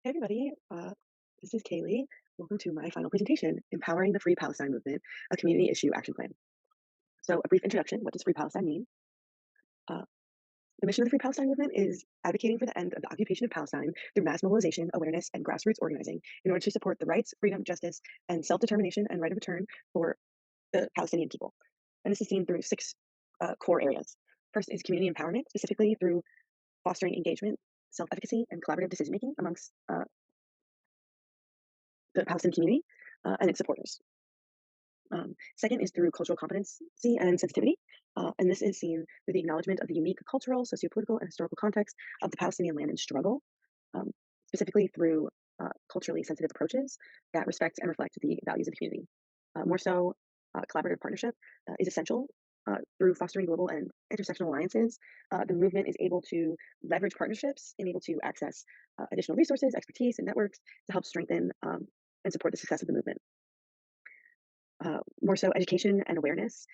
Hey everybody, this is Kaylee. Welcome to my final presentation, Empowering the Free Palestine Movement, a Community Issue Action Plan. So a brief introduction, what does Free Palestine mean? Uh, the mission of the Free Palestine Movement is advocating for the end of the occupation of Palestine through mass mobilization, awareness, and grassroots organizing in order to support the rights, freedom, justice, and self-determination and right of return for the Palestinian people. And this is seen through six core areas. First is community empowerment, specifically through fostering engagement, self-efficacy, and collaborative decision-making amongst the Palestinian community and its supporters. Second is through cultural competency and sensitivity. And this is seen through the acknowledgement of the unique cultural, sociopolitical, and historical context of the Palestinian land and struggle, um, specifically through culturally sensitive approaches that respect and reflect the values of the community. More so, collaborative partnership is essential. Through fostering global and intersectional alliances, the movement is able to leverage partnerships and able to access additional resources, expertise, and networks to help strengthen and support the success of the movement. More so, education and awareness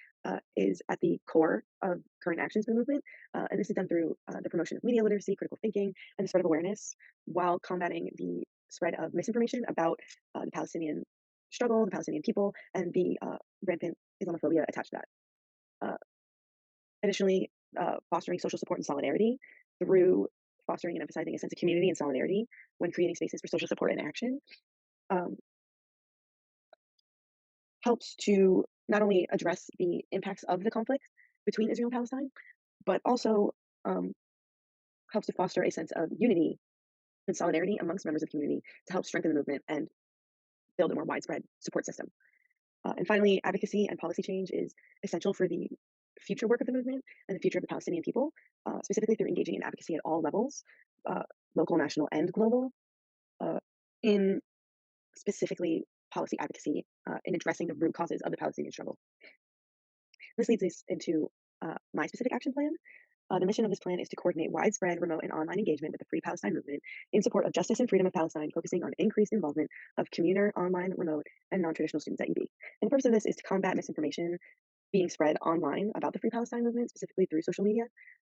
is at the core of current actions of the movement. And this is done through the promotion of media literacy, critical thinking, and the spread of awareness while combating the spread of misinformation about the Palestinian struggle, the Palestinian people, and the rampant Islamophobia attached to that. Additionally, fostering social support and solidarity through fostering and emphasizing a sense of community and solidarity when creating spaces for social support and action. Um, Helps to not only address the impacts of the conflict between Israel and Palestine, but also um, helps to foster a sense of unity and solidarity amongst members of the community to help strengthen the movement and build a more widespread support system. And finally, advocacy and policy change is essential for the future work of the movement and the future of the Palestinian people, specifically through engaging in advocacy at all levels, uh, local, national, and global, uh, in specifically policy advocacy in addressing the root causes of the Palestinian struggle. This leads us into my specific action plan. The mission of this plan is to coordinate widespread remote and online engagement with the Free Palestine movement in support of justice and freedom of Palestine, focusing on increased involvement of commuter, online, remote, and non-traditional students at UB. And the purpose of this is to combat misinformation being spread online about the Free Palestine movement, specifically through social media,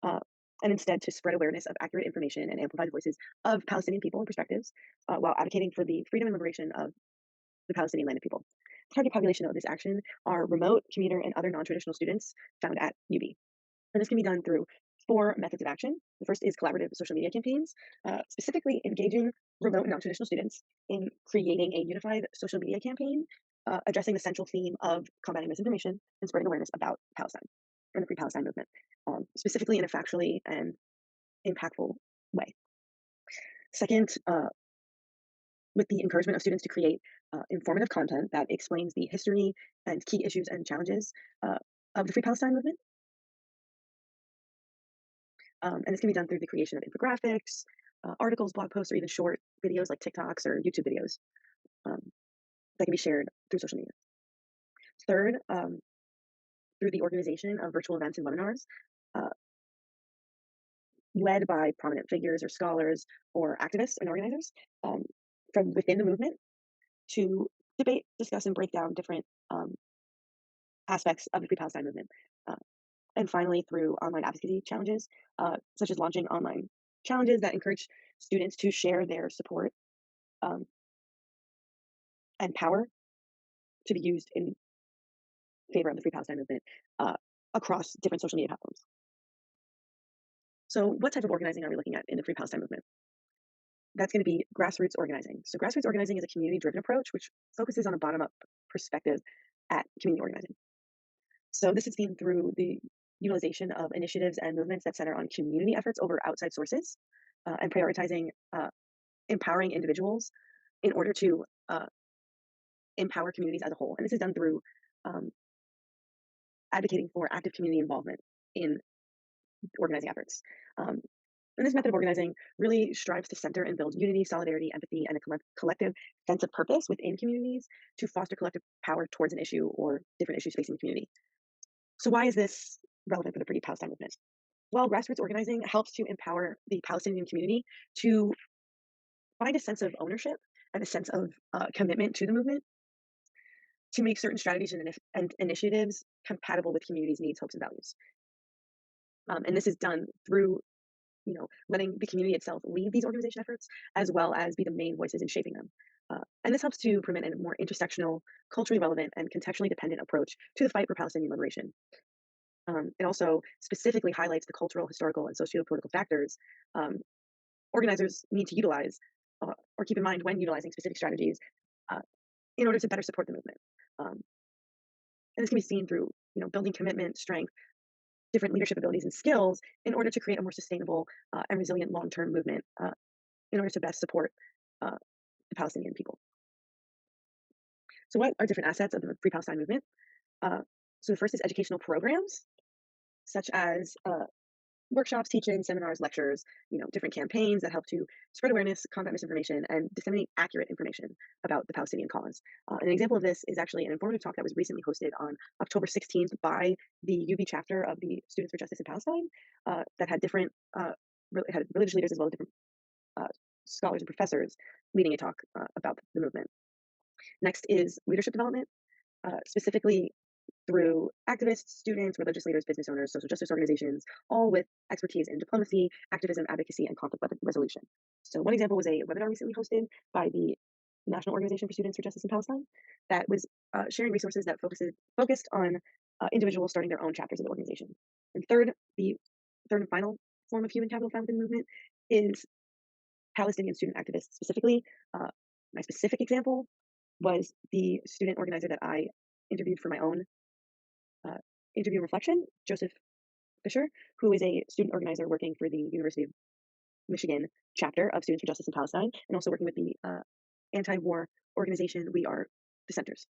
uh, and instead to spread awareness of accurate information and amplify the voices of Palestinian people and perspectives, while advocating for the freedom and liberation of the Palestinian land and people. The target population of this action are remote, commuter, and other non-traditional students found at UB. And this can be done through four methods of action. The first is collaborative social media campaigns, specifically engaging remote and non-traditional students in creating a unified social media campaign addressing the central theme of combating misinformation and spreading awareness about Palestine and the Free Palestine movement, specifically in a factually and impactful way. Second, with the encouragement of students to create informative content that explains the history and key issues and challenges of the Free Palestine movement. And this can be done through the creation of infographics, articles, blog posts, or even short videos like TikToks or YouTube videos um, that can be shared through social media. Third, through the organization of virtual events and webinars uh, led by prominent figures or scholars or activists and organizers um, from within the movement to debate, discuss, and break down different aspects of the Free Palestine movement. Uh, and finally, through online advocacy challenges, such as launching online challenges that encourage students to share their support um, and power to be used in favor of the Free Palestine movement uh, across different social media platforms. So, what type of organizing are we looking at in the Free Palestine movement? That's going to be grassroots organizing. So, grassroots organizing is a community driven approach which focuses on a bottom up perspective at community organizing. So, this is seen through the utilization of initiatives and movements that center on community efforts over outside sources and prioritizing empowering individuals in order to empower communities as a whole. And this is done through um, advocating for active community involvement in organizing efforts. Um, and this method of organizing really strives to center and build unity, solidarity, empathy, and a collective sense of purpose within communities to foster collective power towards an issue or different issues facing the community. So, why is this relevant for the Free Palestine movement? Well, grassroots organizing helps to empower the Palestinian community to find a sense of ownership and a sense of commitment to the movement to make certain strategies and initiatives compatible with communities' needs, hopes, and values. And this is done through letting the community itself lead these organization efforts, as well as be the main voices in shaping them. And this helps to permit a more intersectional, culturally relevant, and contextually dependent approach to the fight for Palestinian liberation. It also specifically highlights the cultural, historical, and socio-political factors um, organizers need to utilize or keep in mind when utilizing specific strategies uh, in order to better support the movement. Um, and this can be seen through building commitment, strength, different leadership abilities, and skills in order to create a more sustainable and resilient long-term movement in order to best support uh, the Palestinian people. So, what are different assets of the Free Palestine movement? Uh, so, the first is educational programs, such as workshops, teaching, seminars, lectures, different campaigns that help to spread awareness, combat misinformation, and disseminate accurate information about the Palestinian cause. An example of this is actually an informative talk that was recently hosted on October 16th by the UB chapter of the Students for Justice in Palestine that had different had religious leaders as well as different uh, scholars and professors leading a talk about the movement. Next is leadership development, specifically through activists, students, religious leaders, business owners, social justice organizations, all with expertise in diplomacy, activism, advocacy, and conflict resolution. So, one example was a webinar recently hosted by the National Organization for Students for Justice in Palestine that was sharing resources that focused on individuals starting their own chapters of the organization. And the third and final form of human capital found within the movement is Palestinian student activists. Specifically, my specific example was the student organizer that I interviewed for my own uh, interview reflection, Joseph Fisher, who is a student organizer working for the University of Michigan chapter of Students for Justice in Palestine, and also working with the anti-war organization We Are Dissenters.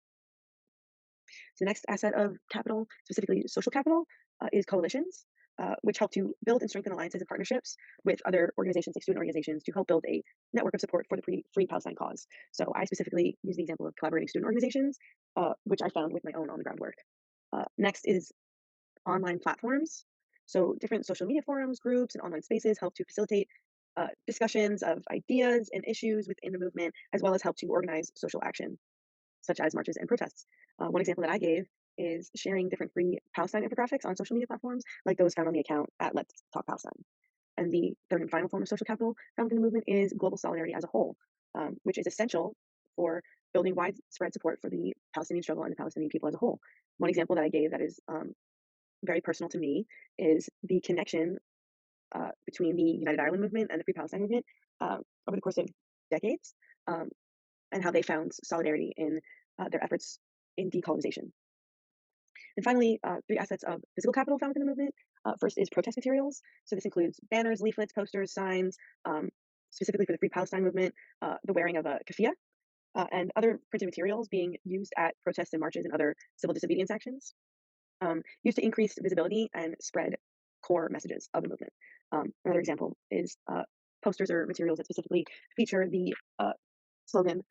So the next asset of capital, specifically social capital, is coalitions, which help to build and strengthen alliances and partnerships with other organizations like student organizations to help build a network of support for the Free Palestine cause. So I specifically use the example of collaborating student organizations, which I found with my own on-the-ground work. Next is online platforms. So different social media forums, groups, and online spaces help to facilitate discussions of ideas and issues within the movement, as well as help to organize social action, such as marches and protests. One example that I gave is sharing different free Palestine infographics on social media platforms, like those found on the account at Let's Talk Palestine. And the third and final form of social capital found within the movement is global solidarity as a whole, which is essential for building widespread support for the Palestinian struggle and the Palestinian people as a whole. One example that I gave that is very personal to me is the connection between the United Ireland movement and the Free Palestine movement over the course of decades, um, and how they found solidarity in their efforts in decolonization. And finally, three assets of physical capital found within the movement. First is protest materials. So this includes banners, leaflets, posters, signs, specifically for the Free Palestine movement, the wearing of a keffiyeh, and other printed materials being used at protests and marches and other civil disobedience actions, used to increase visibility and spread core messages of the movement. Another example is posters or materials that specifically feature the slogan,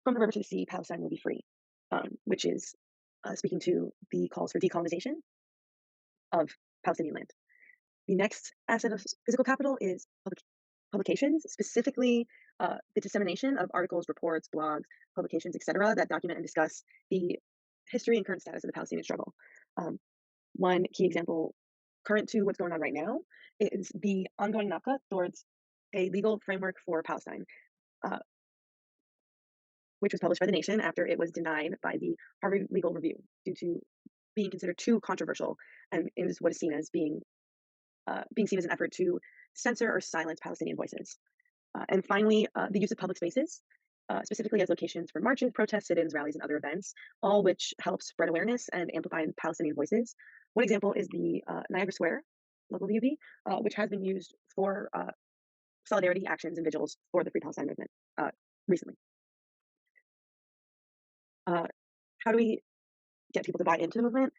"From the river to the sea, Palestine will be free," which is speaking to the calls for decolonization of Palestinian land. The next asset of physical capital is publications, specifically the dissemination of articles, reports, blogs, publications, etc., that document and discuss the history and current status of the Palestinian struggle. One key example current to what's going on right now is the ongoing NACA towards a legal framework for Palestine, uh, which was published by The Nation after it was denied by the Harvard Legal Review due to being considered too controversial and is what is seen as being seen as an effort to censor or silence Palestinian voices. And finally, the use of public spaces, specifically as locations for marches, protests, sit-ins, rallies, and other events, all which help spread awareness and amplify Palestinian voices. One example is the Niagara Square, local UB, which has been used for solidarity actions and vigils for the Free Palestine movement recently. Uh, how do we get people to buy into the movement?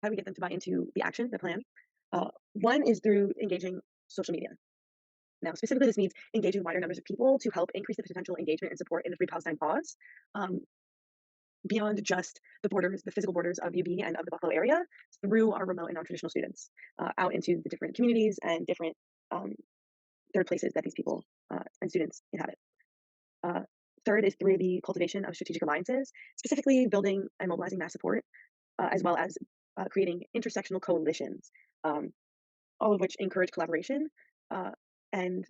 How do we get them to buy into the action, the plan? One is through engaging social media. Now, specifically, this means engaging wider numbers of people to help increase the potential engagement and support in the Free Palestine cause, um, beyond just the borders, the physical borders of UB and of the Buffalo area, through our remote and non-traditional students, out into the different communities and different um, third places that these people and students inhabit. Third is through the cultivation of strategic alliances, specifically building and mobilizing mass support, as well as creating intersectional coalitions, all of which encourage collaboration uh, and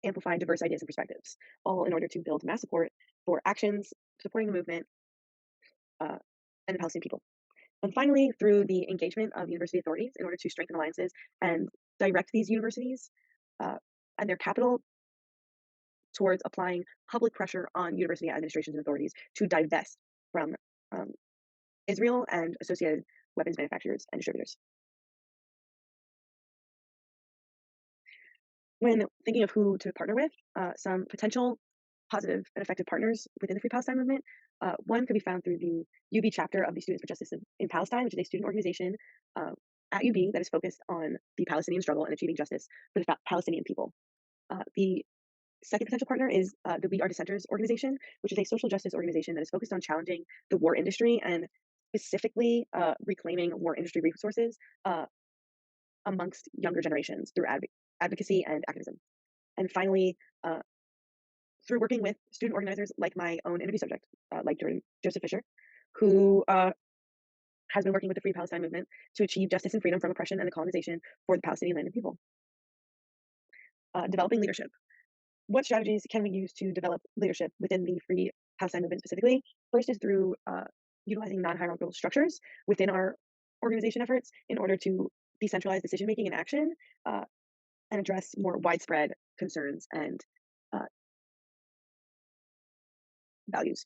amplify diverse ideas and perspectives, all in order to build mass support for actions supporting the movement uh, and the Palestinian people. And finally, through the engagement of university authorities in order to strengthen alliances and direct these universities uh, and their capital towards applying public pressure on university administrations and authorities to divest from um, Israel and associated weapons manufacturers and distributors. When thinking of who to partner with, some potential positive and effective partners within the Free Palestine movement, one could be found through the UB chapter of the Students for Justice in Palestine, which is a student organization uh, at UB that is focused on the Palestinian struggle and achieving justice for the Palestinian people. The second potential partner is the We Are Dissenters organization, which is a social justice organization that is focused on challenging the war industry and specifically reclaiming war industry resources amongst younger generations through advocacy and activism. And finally, uh, through working with student organizers like my own interview subject, like Joseph Fisher, who has been working with the Free Palestine movement to achieve justice and freedom from oppression and the colonization for the Palestinian land and people. Developing leadership. What strategies can we use to develop leadership within the Free Palestine movement specifically? First is through utilizing non-hierarchical structures within our organization efforts in order to decentralize decision making and action and address more widespread concerns and uh, values.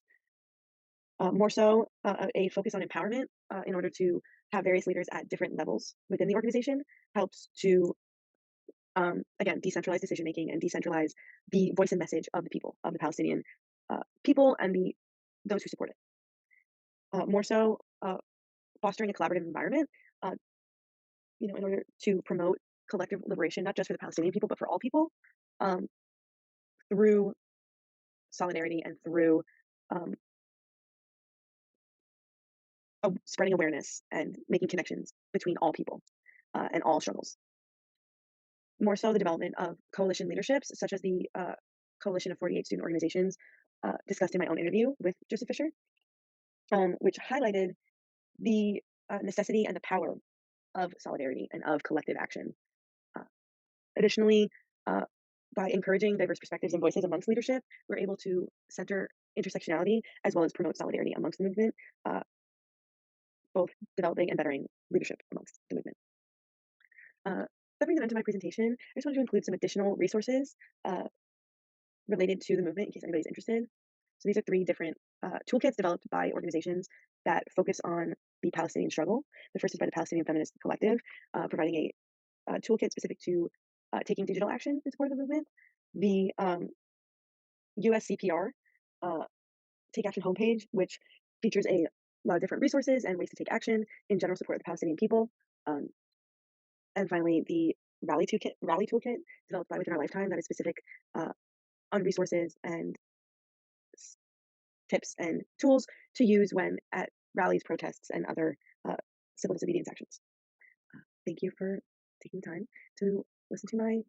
More so, a focus on empowerment in order to have various leaders at different levels within the organization helps to, again, decentralize decision making and decentralize the voice and message of the people, of the Palestinian people and those who support it. More so, fostering a collaborative environment, uh, in order to promote collective liberation, not just for the Palestinian people, but for all people, um, through solidarity and through um, spreading awareness and making connections between all people and all struggles. More so, the development of coalition leaderships, such as the coalition of 48 student organizations discussed in my own interview with Joseph Fisher, which highlighted the necessity and the power of solidarity and of collective action. Uh, Additionally, uh, by encouraging diverse perspectives and voices amongst leadership, we're able to center intersectionality as well as promote solidarity amongst the movement, uh, both developing and bettering leadership amongst the movement. That brings an end to my presentation. I just wanted to include some additional resources uh, related to the movement in case anybody's interested. So these are three different toolkits developed by organizations that focus on the Palestinian struggle. The first is by the Palestinian Feminist Collective, providing a toolkit specific to taking digital action in support of the movement. The USCPR uh, Take Action homepage, which features a lot of different resources and ways to take action in general support of the Palestinian people. Um, and finally, the Rally Toolkit, developed by Within Our Lifetime, that is specific on resources and tips and tools to use when at rallies, protests, and other civil disobedience actions. Thank you for taking the time to listen to my